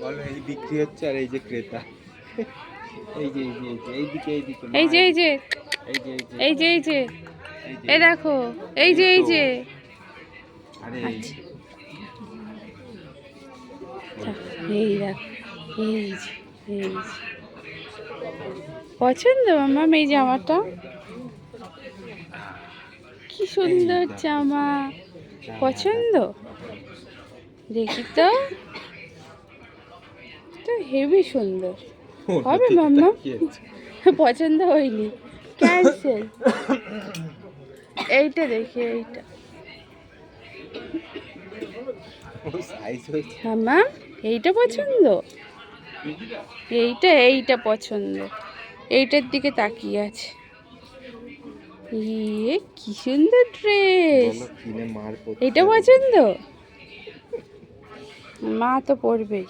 বলো এই বিক্রি হচ্ছে আর এই যে ক্রেতা। এই যে এইদিকে এই যে এই যে এই যে এই যে এই যে এই দেখো এই যে এই যে আরে আচ্ছা এই দেখো এই যে এই যে পছন্দ মাম্মাম এই জামাটা কি সুন্দর জামা পছন্দ দেখি তো তো হেভি সুন্দর হবে মাম্মা পছন্দ হয়নি ক্যান্সেল এইটা দেখি এইটা মাম্মা এইটা পছন্দ এইটা পছন্দ এইটার দিকে তাকিয়ে আছে ইয়ে কি সুন্দর ড্রেস এটা পছন্দ মা তো পরবেই